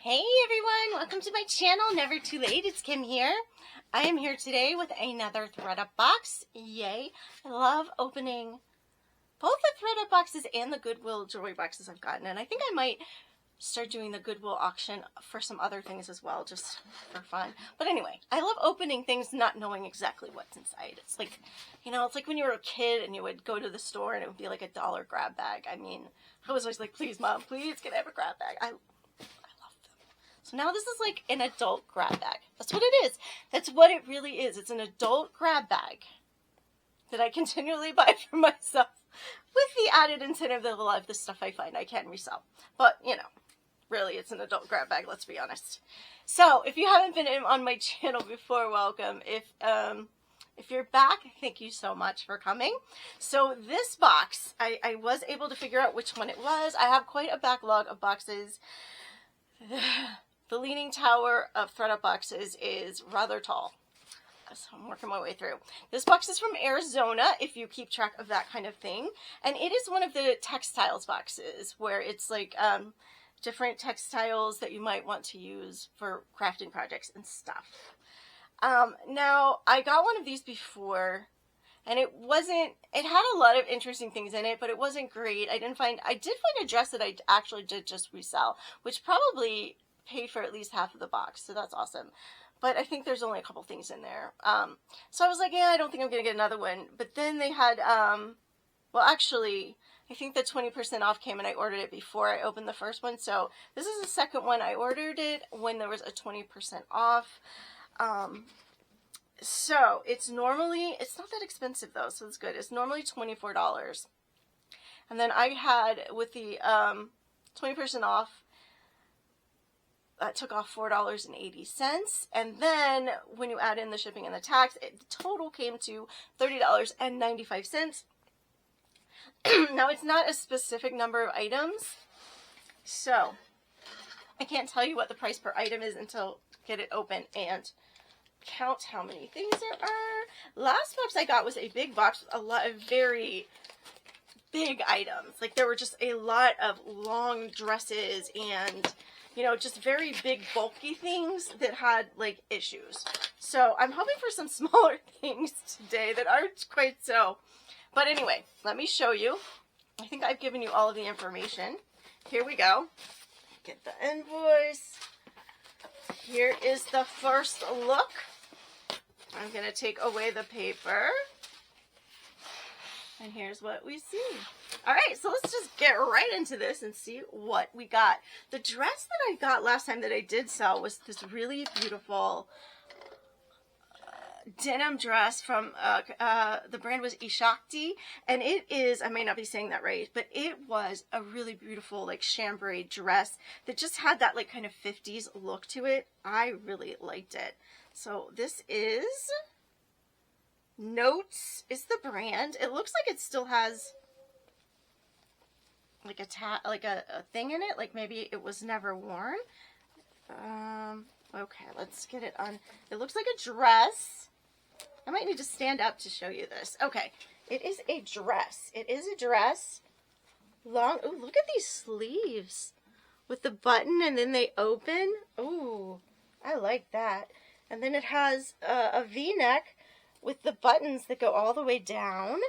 Hey everyone, welcome to my channel, Never Too Late. It's Kim here. I am here today with another ThredUp box. Yay. I love opening both the ThredUp boxes and the Goodwill jewelry boxes I've gotten. And I think I might start doing the Goodwill auction for some other things as well, just for fun. But anyway, I love opening things not knowing exactly what's inside. It's like, it's like when you were a kid and you would go to the store and it would be like $1 grab bag. I mean, I was always like, please mom, please can I have a grab bag? I love them. So now this is like an adult grab bag. That's what it is. That's what it really is. It's an adult grab bag that I continually buy for myself with the added incentive that a lot of the stuff I find I can resell. But, really it's an adult grab bag, let's be honest. So if you haven't been on my channel before, welcome. If you're back, thank you so much for coming. So this box, I was able to figure out which one it was. I have quite a backlog of boxes. The Leaning Tower of ThredUp boxes is rather tall, so I'm working my way through. This box is from Arizona, if you keep track of that kind of thing, and it is one of the Textiles boxes, where it's like different textiles that you might want to use for crafting projects and stuff. Now, I got one of these before, and it had a lot of interesting things in it, but it wasn't great. I did find a dress that I actually did just resell, which probably paid for at least half of the box, so that's awesome. But I think there's only a couple things in there. So I was like, yeah, I don't think I'm gonna get another one. But then they had, well, actually, I think the 20% off came and I ordered it before I opened the first one. So this is the second one. I ordered it when there was a 20% off. So it's not that expensive though, so it's good. It's normally $24. And then I had, with the 20% off, that took off $4.80. And then when you add in the shipping and the tax, the total came to $30.95. Now it's not a specific number of items, so I can't tell you what the price per item is until I get it open and count how many things there are. Last box I got was a big box with a lot of very big items. Like there were just a lot of long dresses and just very big bulky things that had like issues. So I'm hoping for some smaller things today that aren't quite so. But anyway, let me show you. I think I've given you all of the information. Here we go. Get the invoice. Here is the first look. I'm going to take away the paper. And here's what we see. All right, so let's just get right into this and see what we got. The dress that I got last time that I did sell was this really beautiful denim dress from, the brand was Ishakti. And it is, I may not be saying that right, but it was a really beautiful like chambray dress that just had that like kind of 50s look to it. I really liked it. So this is Notes is the brand. It looks like it still has like a thing in it, like maybe it was never worn. Okay, let's get it on. It looks like a dress. I might need to stand up to show you this. Okay, it is a dress. It is a dress. Long. Oh, look at these sleeves with the button and then they open. Oh, I like that. And then it has a V-neck with the buttons that go all the way down.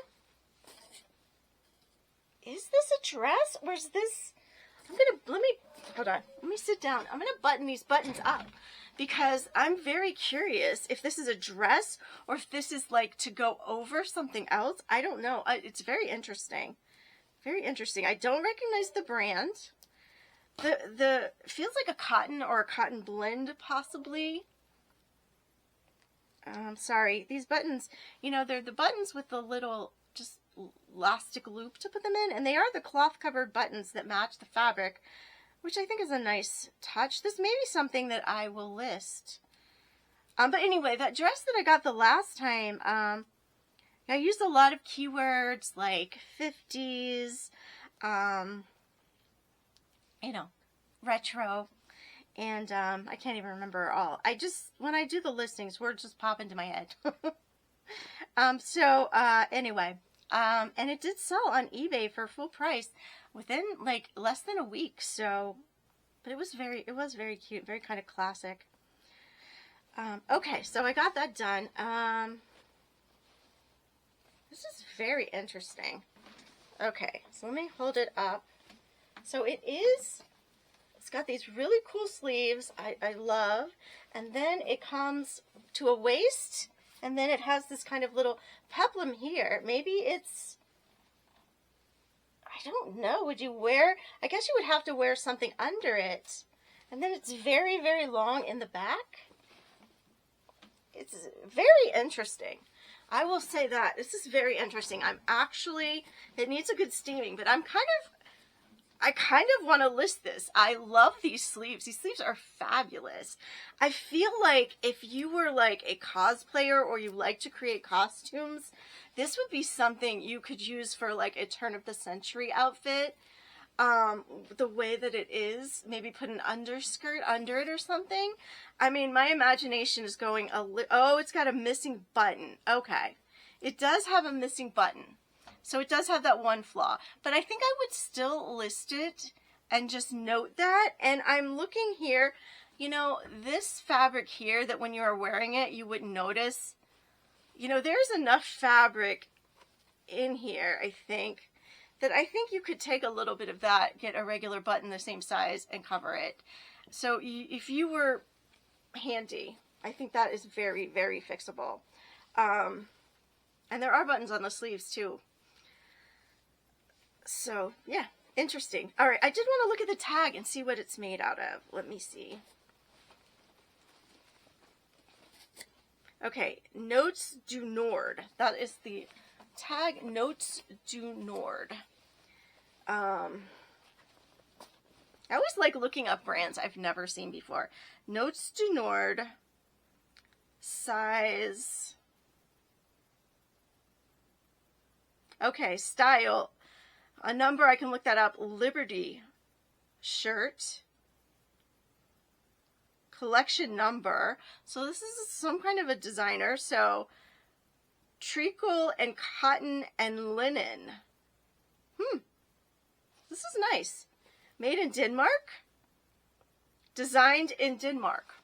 Is this a dress? Or is this... hold on. Let me sit down. I'm going to button these buttons up because I'm very curious if this is a dress or if this is like to go over something else. I don't know. It's very interesting. Very interesting. I don't recognize the brand. The feels like a cotton or a cotton blend possibly. Sorry, these buttons, they're the buttons with the little just elastic loop to put them in, and they are the cloth covered buttons that match the fabric, which I think is a nice touch. This may be something that I will list. But anyway, that dress that I got the last time, I used a lot of keywords like 50s, retro. And I can't even remember all. When I do the listings, words just pop into my head. Anyway, and it did sell on eBay for full price within like less than a week. So But it was very cute, very kind of classic. Okay, so I got that done. This is very interesting. Okay, so let me hold it up. So it's got these really cool sleeves I love, and then it comes to a waist, and then it has this kind of little peplum here. Maybe it's, I don't know, would you wear, I guess you would have to wear something under it. And then it's very long in the back. It's very interesting. I will say that. This is very interesting. It needs a good steaming, but I kind of want to list this. I love these sleeves. These sleeves are fabulous. I feel like if you were like a cosplayer or you like to create costumes, this would be something you could use for like a turn of the century outfit. The way that it is, maybe put an underskirt under it or something. I mean, my imagination is going oh, it's got a missing button. Okay. It does have a missing button. So it does have that one flaw. But I think I would still list it and just note that. And I'm looking here, you know, this fabric here that when you are wearing it, you wouldn't notice. You know, there's enough fabric in here, I think you could take a little bit of that, get a regular button the same size, and cover it. So if you were handy, I think that is very fixable. And there are buttons on the sleeves too. So yeah, interesting. All right, I did want to look at the tag and see what it's made out of. Let me see. Okay, Notes du Nord. That is the tag, Notes du Nord. I always like looking up brands I've never seen before. Notes du Nord, size. Okay, style. A number, I can look that up. Liberty shirt. Collection number. So this is some kind of a designer. So treacle and cotton and linen. This is nice. Made in Denmark. Designed in Denmark.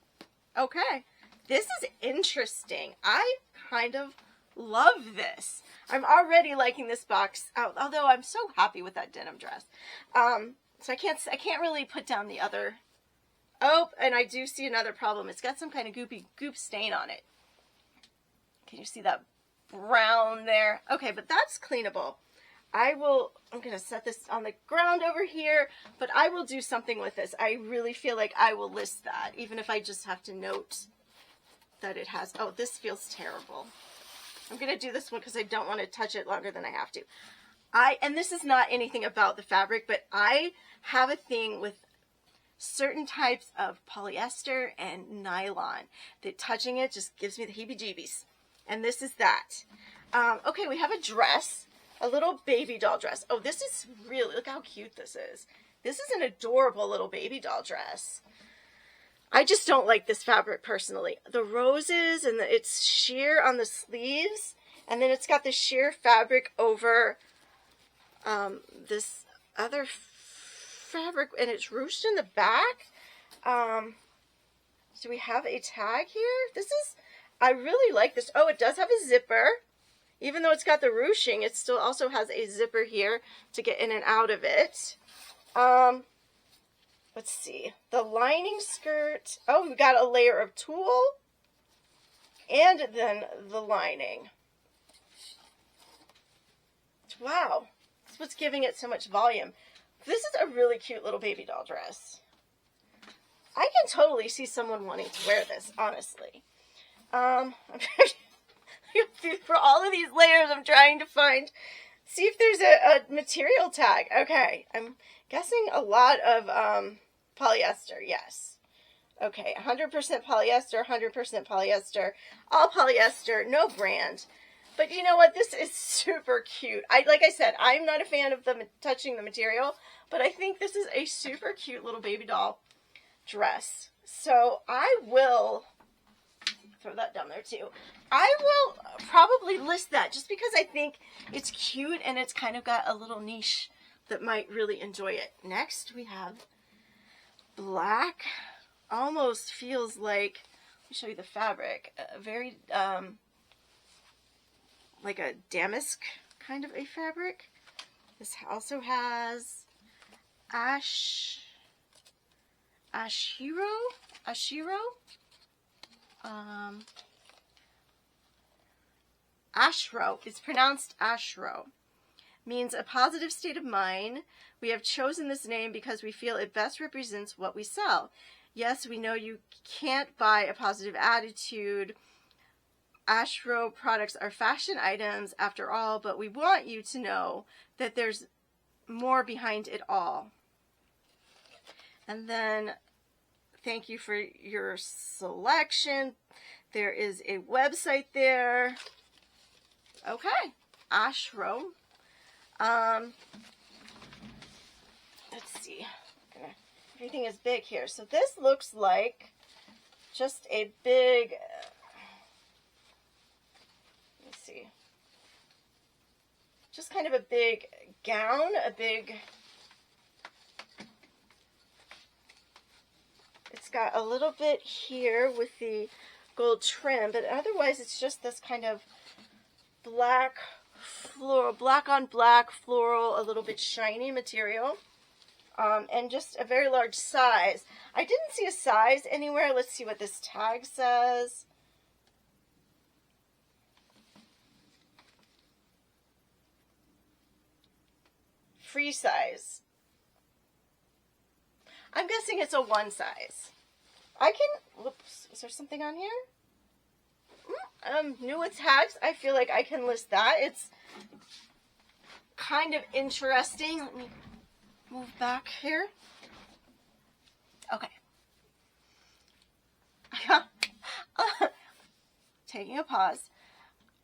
Okay. This is interesting. I kind of love this. I'm already liking this box, although I'm so happy with that denim dress. So I can't really put down the other. Oh, and I do see another problem. It's got some kind of goop stain on it. Can you see that brown there? Okay, but that's cleanable. I'm going to set this on the ground over here, but I will do something with this. I really feel like I will list that, even if I just have to note that it has, oh, this feels terrible. I'm going to do this one because I don't want to touch it longer than I have to. And this is not anything about the fabric, but I have a thing with certain types of polyester and nylon that touching it just gives me the heebie-jeebies. And this is that. Okay, we have a dress. A little baby doll dress. Oh, this is really, look how cute this is. This is an adorable little baby doll dress. I just don't like this fabric personally. The roses and it's sheer on the sleeves, and then it's got the sheer fabric over this other fabric, and it's ruched in the back. Do we have a tag here? I really like this. Oh, it does have a zipper. Even though it's got the ruching, it still also has a zipper here to get in and out of it. Let's see. The lining skirt. Oh, we got a layer of tulle. And then the lining. Wow. That's what's giving it so much volume. This is a really cute little baby doll dress. I can totally see someone wanting to wear this, honestly. For all of these layers, I'm trying to see if there's a material tag. Okay, I'm guessing a lot of polyester, yes. Okay, 100% polyester, 100% polyester, all polyester, no brand. But you know what? This is super cute. Like I said, I'm not a fan of touching the material, but I think this is a super cute little baby doll dress. So I will throw that down there too. I will probably list that just because I think it's cute and it's kind of got a little niche that might really enjoy it. Next we have black. Almost feels like, let me show you the fabric, very like a damask kind of a fabric. This also has ashiro. Ashro. It's pronounced ashro. Means a positive state of mind. We have chosen this name because we feel it best represents what we sell. Yes, we know you can't buy a positive attitude. Ashro products are fashion items after all, but we want you to know that there's more behind it all. And then, thank you for your selection. There is a website there. Okay, Ashro. Let's see. Everything is big here. So this looks like just a big, let's see, just kind of a big gown, it's got a little bit here with the gold trim, but otherwise it's just this kind of black floral, black on black floral, a little bit shiny material. And just a very large size. I didn't see a size anywhere. Let's see what this tag says. Free size. I'm guessing it's a 1 size. I can, whoops, is there something on here? New with tags. I feel like I can list that. It's kind of interesting. Let me move back here. Okay. Taking a pause.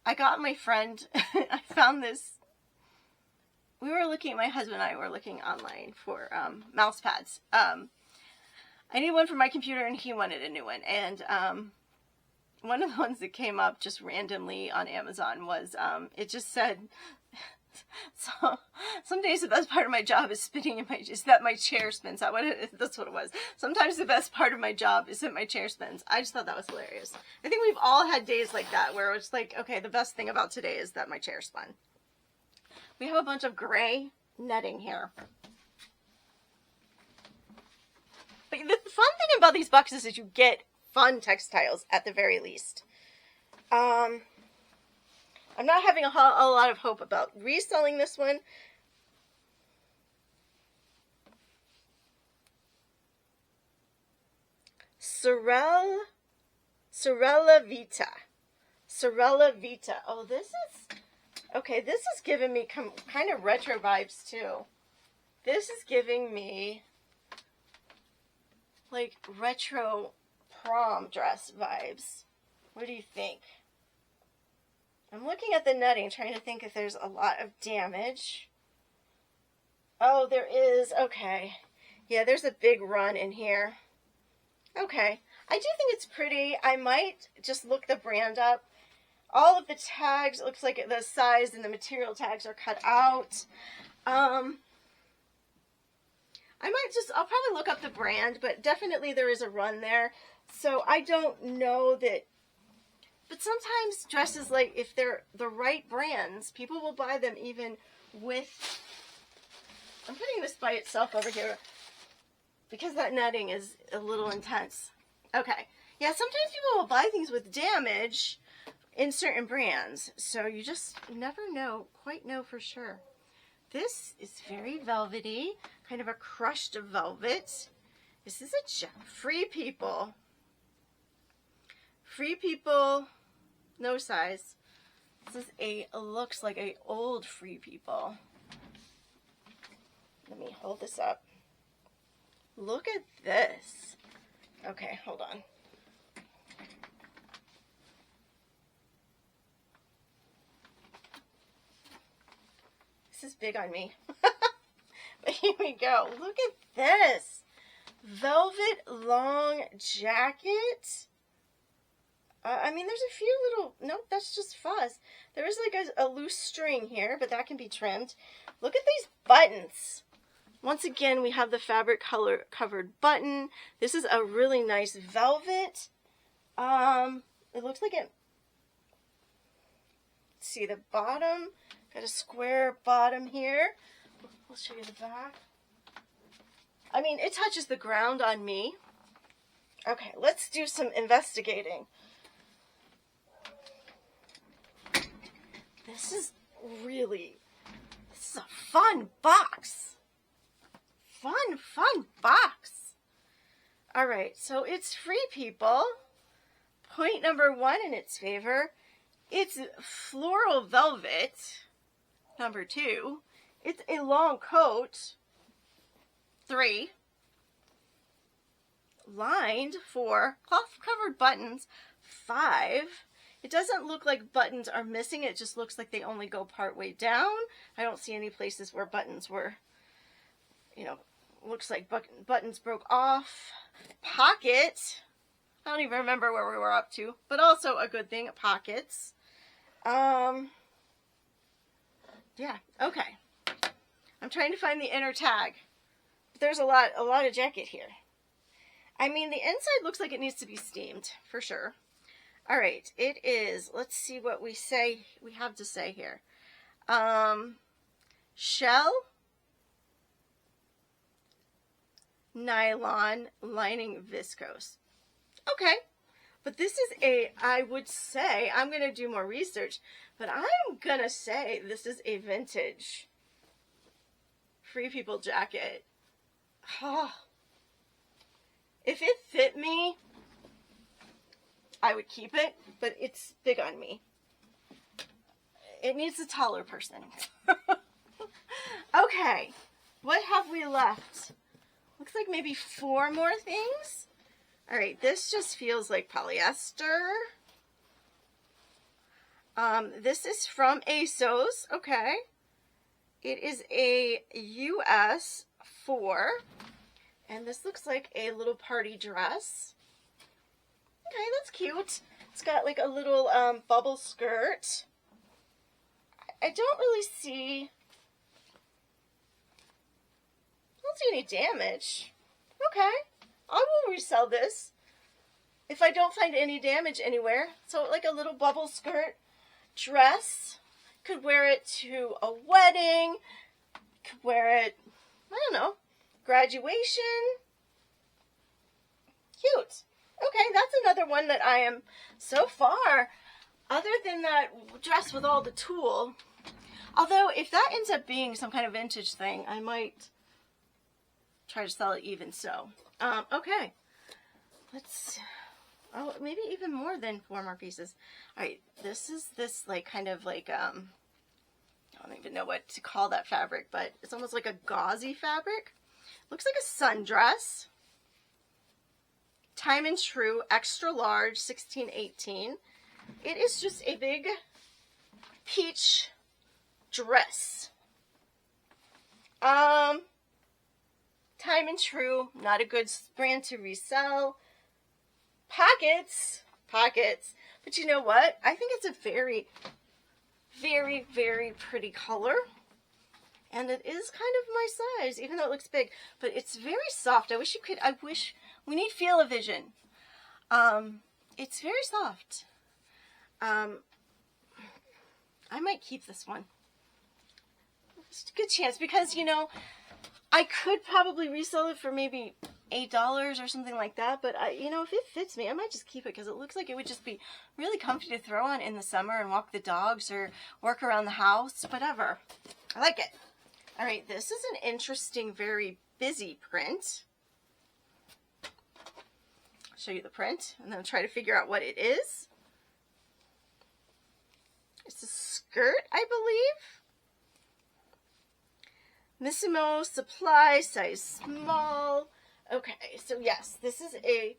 I got my friend, I found this. We were looking, my husband and I were looking online for mouse pads. I needed one for my computer and he wanted a new one. And one of the ones that came up just randomly on Amazon was, it just said, so some days the best part of my job is spinning in is that my chair spins. That's what it was. Sometimes the best part of my job is that my chair spins. I just thought that was hilarious. I think we've all had days like that where it's like, okay, the best thing about today is that my chair spun. We have a bunch of gray netting here. But the fun thing about these boxes is you get fun textiles at the very least. I'm not having a lot of hope about reselling this one. Sorella Vita. Sorella Vita. Oh, this is, okay, this is giving me kind of retro vibes too. This is giving me like retro prom dress vibes. What do you think? I'm looking at the netting, trying to think if there's a lot of damage. Oh, there is. Okay. Yeah, there's a big run in here. Okay. I do think it's pretty. I might just look the brand up. All of the tags, it looks like the size and the material tags are cut out. I'll probably look up the brand, but definitely there is a run there. So I don't know that. But sometimes dresses, like, if they're the right brands, people will buy them even with, I'm putting this by itself over here because that netting is a little intense. Okay. Yeah, sometimes people will buy things with damage in certain brands. So you just never quite know for sure. This is very velvety, kind of a crushed velvet. This is a Free People. Free People. No size. This is looks like a old Free People. Let me hold this up. Look at this. Okay, hold on. This is big on me. But here we go. Look at this. Velvet long jacket. I mean, there's a few little, nope, that's just fuzz. There is like a loose string here, but that can be trimmed. Look at these buttons. Once again, we have the fabric color covered button. This is a really nice velvet. It looks like it, see the bottom, got a square bottom here. I'll show you the back. I mean, it touches the ground on me. Okay, let's do some investigating. This is a fun box. Fun box. All right, so it's Free People. Point number 1 in its favor. It's floral velvet. Number 2. It's a long coat. 3. Lined. 4. Cloth covered buttons. 5. It doesn't look like buttons are missing. It just looks like they only go part way down. I don't see any places where buttons were, you know, looks like buttons broke off. Pocket. I don't even remember where we were up to, but also a good thing, pockets. Yeah, okay. I'm trying to find the inner tag. But there's a lot of jacket here. I mean, the inside looks like it needs to be steamed, for sure. All right, it is, let's see what we have to say here. Shell, nylon, lining, viscose. Okay, but this is I would say, I'm going to do more research, but I'm going to say this is a vintage Free People jacket. Oh, if it fit me, I would keep it, but it's big on me. It needs a taller person. Okay, what have we left? Looks like maybe 4 more things. All right, this just feels like polyester. This is from ASOS, okay. It is a US 4, and this looks like a little party dress. Okay, that's cute. It's got like a little bubble skirt. I don't really see, any damage. Okay, I will resell this if I don't find any damage anywhere. So like a little bubble skirt dress. Could wear it to a wedding. Could wear it, I don't know, graduation. Cute. Okay, that's another one that I am, so far, other than that dress with all the tulle, although if that ends up being some kind of vintage thing, I might try to sell it even so. Okay, let's, oh, maybe even more than 4 more pieces. All right, this is this like kind of like, I don't even know what to call that fabric, but it's almost like a gauzy fabric. Looks like a sundress. Time and True, extra large, 16-18. It is just a big peach dress. Time and True, not a good brand to resell. Pockets. But you know what? I think it's a very, very, very pretty color. And it is kind of my size, even though it looks big. But it's very soft. I wish we need feel-o-vision. It's very soft. I might keep this one. It's a good chance because, you know, I could probably resell it for maybe $8 or something like that. But, you know, if it fits me, I might just keep it because it looks like it would just be really comfy to throw on in the summer and walk the dogs or work around the house, whatever. I like it. All right, this is an interesting, very busy print. I'll show you the print and then I'll try to figure out what it is. It's a skirt, I believe. Missimo Supply, size small. Okay, so yes, this is a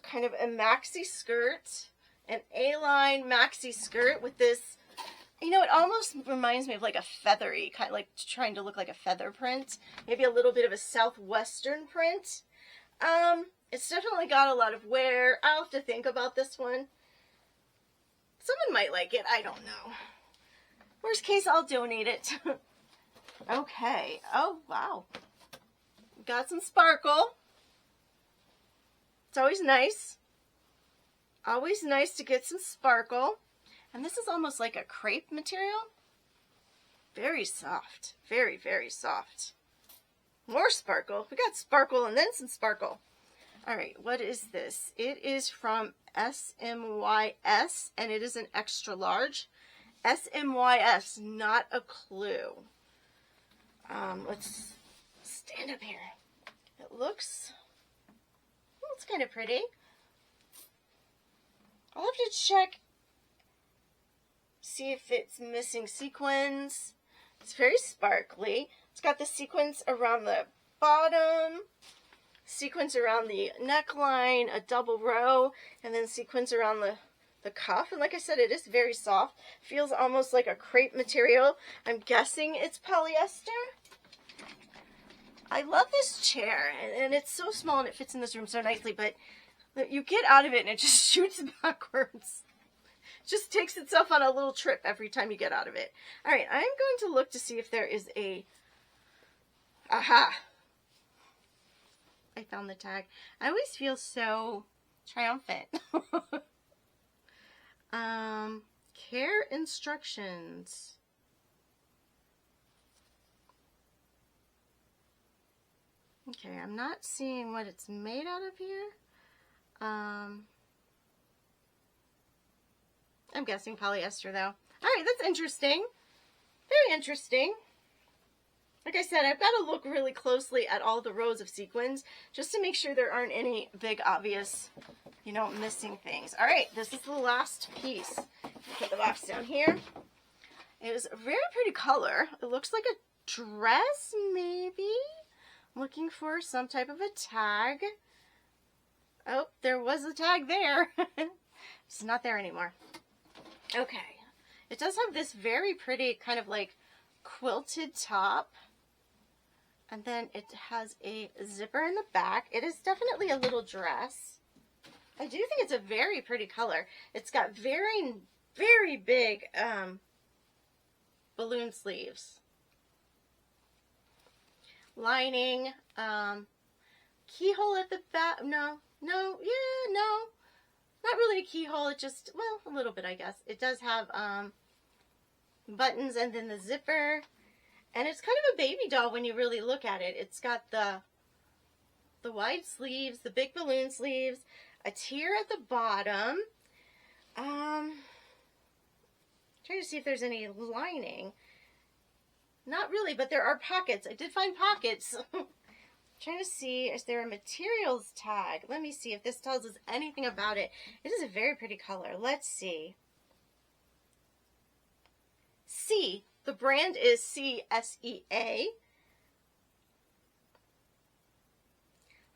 kind of a maxi skirt, an A-line maxi skirt with this, you know, it almost reminds me of like a feathery, kind of like trying to look like a feather print. Maybe a little bit of a southwestern print. It's definitely got a lot of wear. I'll have to think about this one. Someone might like it. I don't know. Worst case, I'll donate it. Okay. Oh, wow. Got some sparkle. It's always nice. Always nice to get some sparkle. And this is almost like a crepe material. Very soft. Very, very soft. More sparkle. We got sparkle and then some sparkle. All right, what is this? It is from SMYS, and it is an extra large. SMYS, not a clue. Let's stand up here. It looks, well, it's kind of pretty. I'll have to check, see if it's missing sequins. It's very sparkly. It's got the sequins around the bottom, sequins around the neckline, a double row, and then sequins around the cuff. And like I said, it is very soft. Feels almost like a crepe material. I'm guessing it's polyester. I love this chair, and it's so small and it fits in this room so nicely, but you get out of it and it just shoots backwards. It just takes itself on a little trip every time you get out of it. All right, I'm going to look to see if there is a... Aha! I found the tag. I always feel so triumphant. Care instructions. Okay, I'm not seeing what it's made out of here. I'm guessing polyester though. All right, that's interesting. Very interesting. Like I said, I've got to look really closely at all the rows of sequins just to make sure there aren't any big obvious, you know, missing things. All right, this is the last piece. Put the box down here. It is a very pretty color. It looks like a dress, maybe. I'm looking for some type of a tag. Oh, there was a tag there. It's not there anymore. Okay. It does have this very pretty kind of like quilted top. And then it has a zipper in the back. It is definitely a little dress. I do think it's a very pretty color. It's got very, very big balloon sleeves. Lining, keyhole at the back. No, not really a keyhole. It just, well, a little bit, I guess. It does have buttons and then the zipper. And it's kind of a baby doll when you really look at it. It's got the wide sleeves, the big balloon sleeves, a tier at the bottom. Trying to see if there's any lining. Not really, but there are pockets. I did find pockets. Trying to see, is there a materials tag? Let me see if this tells us anything about it. It is a very pretty color. Let's see. C. The brand is CSEA.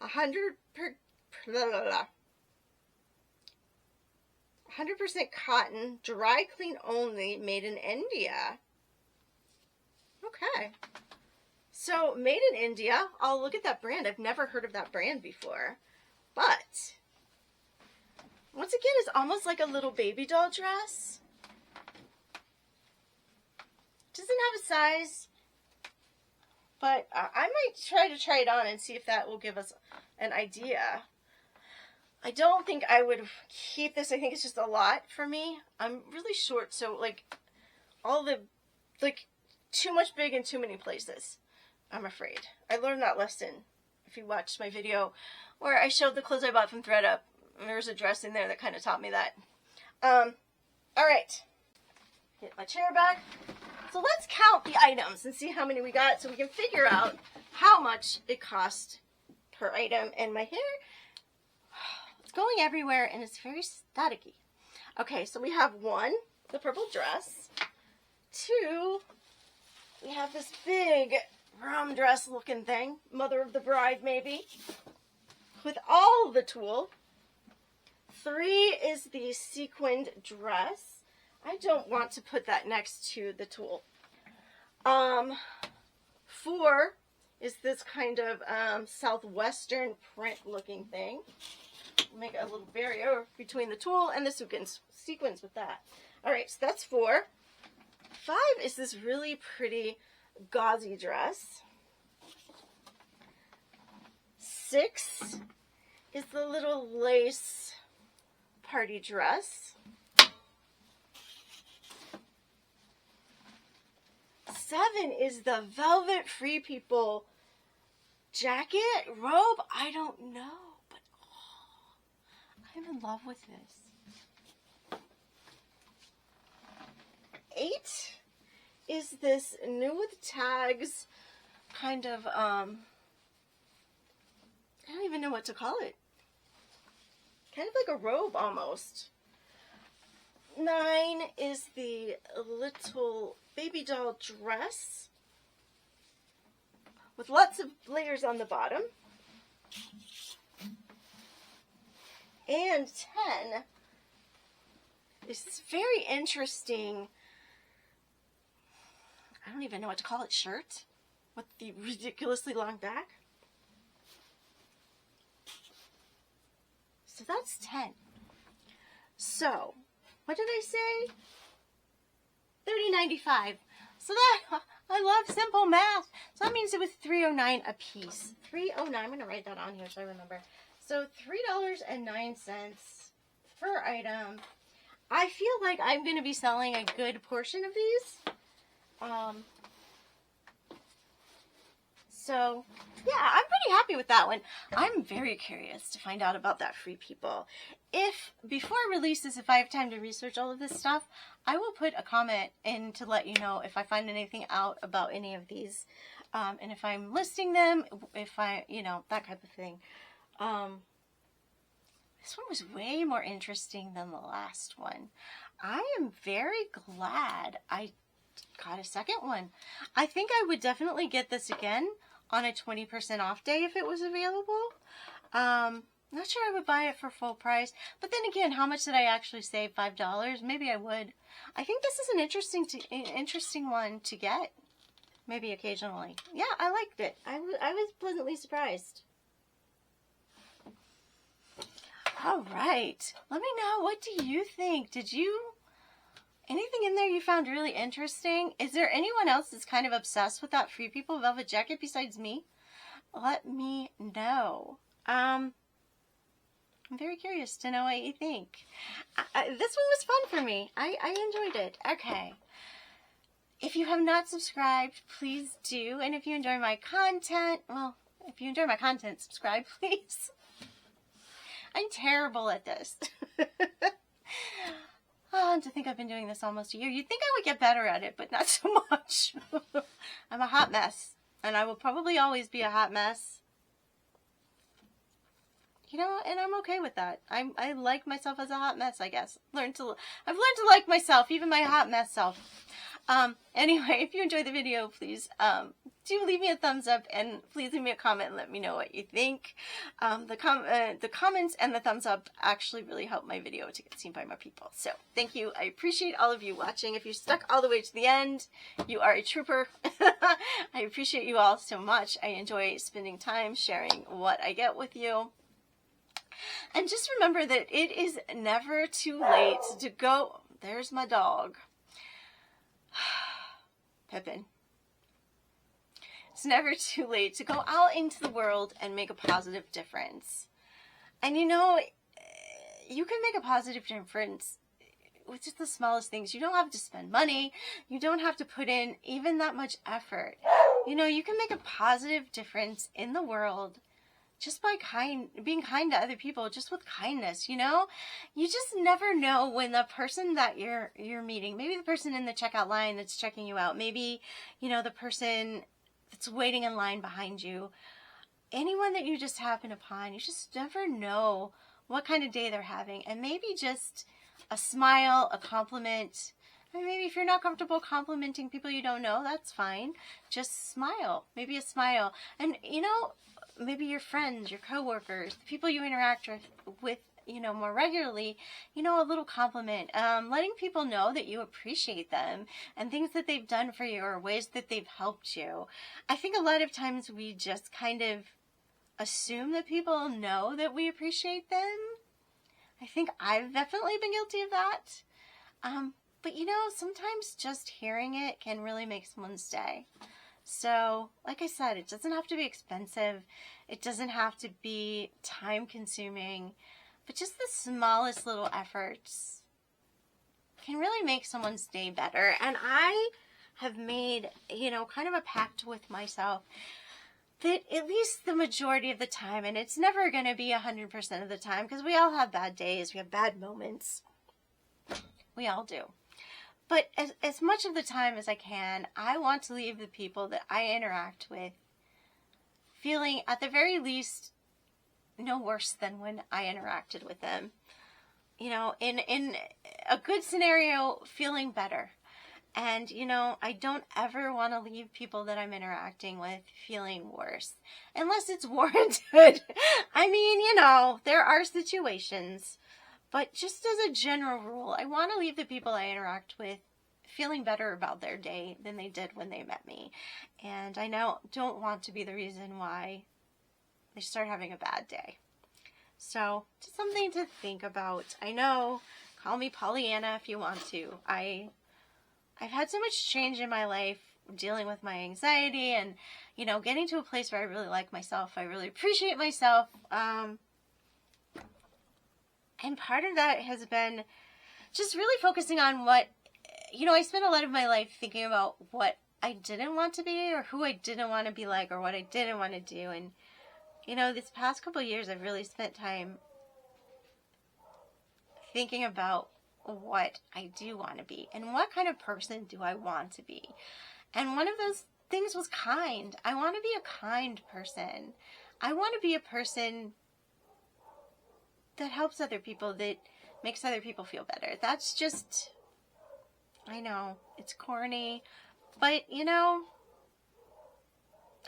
100% cotton, dry clean only, made in India. Okay. So, made in India. I'll look at that brand. I've never heard of that brand before. But, once again, it's almost like a little baby doll dress. Doesn't have a size, but I might try it on and see if that will give us an idea. I don't think I would keep this. I think it's just a lot for me. I'm really short, so like too much big in too many places, I'm afraid. I learned that lesson if you watched my video where I showed the clothes I bought from ThredUp. There's a dress in there that kind of taught me that. All right. Get my chair back. So let's count the items and see how many we got so we can figure out how much it cost per item. And my hair, it's going everywhere and it's very staticky. Okay, so we have 1, the purple dress. 2, we have this big prom dress looking thing, mother of the bride maybe, with all the tulle. 3 is the sequined dress. I don't want to put that next to the tulle. 4 is this kind of southwestern print looking thing. Make a little barrier between the tulle and the sequins with that. All right, so that's 4. 5 is this really pretty gauzy dress. 6 is the little lace party dress. 7 is the velvet Free People jacket, robe. I don't know, but oh, I'm in love with this. 8 is this new with tags kind of, I don't even know what to call it. Kind of like a robe almost. 9 is the little baby doll dress with lots of layers on the bottom. And 10 is this very interesting, I don't even know what to call it, shirt with the ridiculously long back. So that's 10. So, what did I say? $30.95. So that, I love simple math. So that means it was $3.09 a piece. $3.09, I'm going to write that on here so I remember. So $3.09 per item. I feel like I'm going to be selling a good portion of these. So, yeah, I'm pretty happy with that one. I'm very curious to find out about that Free People. If, before I release this, if I have time to research all of this stuff, I will put a comment in to let you know if I find anything out about any of these. And if I'm listing them, if I, you know, that type of thing. This one was way more interesting than the last one. I am very glad I got a second one. I think I would definitely get this again on a 20% off day if it was available. Not sure I would buy it for full price. But then again, how much did I actually save? $5? Maybe I would. I think this is an interesting one to get. Maybe occasionally. Yeah, I liked it. I was pleasantly surprised. All right. Let me know. What do you think? Anything in there you found really interesting? Is there anyone else that's kind of obsessed with that Free People velvet jacket besides me? Let me know. I'm very curious to know what you think. This one was fun for me. I enjoyed it. Okay. If you have not subscribed, please do. And if you enjoy my content, well, if you enjoy my content, subscribe, please. I'm terrible at this. Oh, to think I've been doing this almost a year. You'd think I would get better at it, but not so much. I'm a hot mess. And I will probably always be a hot mess. You know, and I'm okay with that. I like myself as a hot mess, I guess. I've learned to like myself, even my hot mess self. Anyway, if you enjoyed the video, please do leave me a thumbs up and please leave me a comment and let me know what you think. The comments and the thumbs up actually really help my video to get seen by more people. So thank you. I appreciate all of you watching. If you stuck all the way to the end, you are a trooper. I appreciate you all so much. I enjoy spending time sharing what I get with you. And just remember that it is never too late to go. There's my dog. Pippin. It's never too late to go out into the world and make a positive difference. And you know, you can make a positive difference with just the smallest things. You don't have to spend money. You don't have to put in even that much effort. You know, you can make a positive difference in the world just by being kind to other people, just with kindness, you know? You just never know when the person that you're meeting, maybe the person in the checkout line that's checking you out, maybe, you know, the person that's waiting in line behind you, anyone that you just happen upon, you just never know what kind of day they're having. And maybe just a smile, a compliment. I mean, maybe if you're not comfortable complimenting people you don't know, that's fine. Just smile. Maybe a smile. And, you know, maybe your friends, your coworkers, the people you interact with, you know, more regularly, you know, a little compliment, letting people know that you appreciate them and things that they've done for you or ways that they've helped you. I think a lot of times we just kind of assume that people know that we appreciate them. I think I've definitely been guilty of that. But you know, sometimes just hearing it can really make someone's day. So, like I said, it doesn't have to be expensive. It doesn't have to be time consuming, but just the smallest little efforts can really make someone's day better. And I have made, kind of a pact with myself that at least the majority of the time, and it's never going to be 100% of the time, because we all have bad days, we have bad moments. We all do. But as much of the time as I can, I want to leave the people that I interact with feeling, at the very least, no worse than when I interacted with them. In a good scenario, feeling better. And, I don't ever want to leave people that I'm interacting with feeling worse. Unless it's warranted. I mean, there are situations. But just as a general rule, I want to leave the people I interact with feeling better about their day than they did when they met me. And I don't want to be the reason why they start having a bad day. So, just something to think about. I know, call me Pollyanna if you want to. I've had so much change in my life dealing with my anxiety and, getting to a place where I really like myself. I really appreciate myself. And part of that has been just really focusing on what, I spent a lot of my life thinking about what I didn't want to be or who I didn't want to be like or what I didn't want to do. And, this past couple of years, I've really spent time thinking about what I do want to be and what kind of person do I want to be. And one of those things was kind. I want to be a kind person. I want to be a person that helps other people, that makes other people feel better. That's just, I know, it's corny, but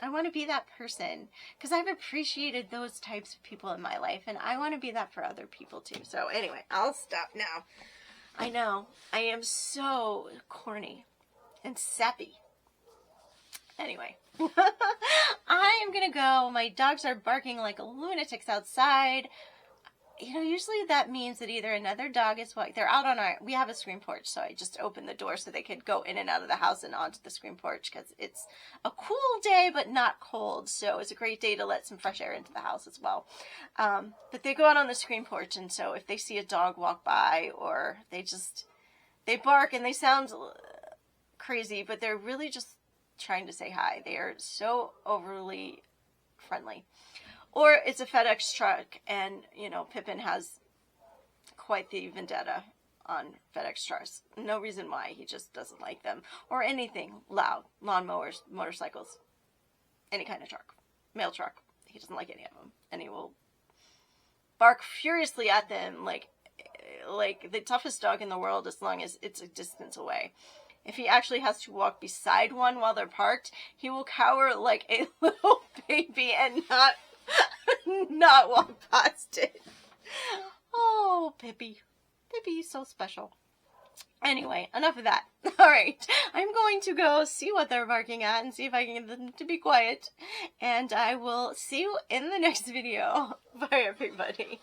I want to be that person because I've appreciated those types of people in my life, and I want to be that for other people too. So anyway, I'll stop now. I know, I am so corny and sappy. Anyway, I am going to go. My dogs are barking like lunatics outside. Usually that means that either another dog is they're out on we have a screen porch, so I just opened the door so they could go in and out of the house and onto the screen porch because it's a cool day but not cold, so it's a great day to let some fresh air into the house as well. But they go out on the screen porch, and so if they see a dog walk by or they bark and they sound crazy, but they're really just trying to say hi. They are so overly friendly. Or it's a FedEx truck, and, Pippin has quite the vendetta on FedEx trucks. No reason why, he just doesn't like them. Or anything loud, lawnmowers, motorcycles, any kind of truck, mail truck. He doesn't like any of them, and he will bark furiously at them like the toughest dog in the world as long as it's a distance away. If he actually has to walk beside one while they're parked, he will cower like a little baby and not walk past it. Oh, Pippi. Pippi's so special. Anyway, enough of that. Alright, I'm going to go see what they're barking at and see if I can get them to be quiet. And I will see you in the next video. Bye, everybody.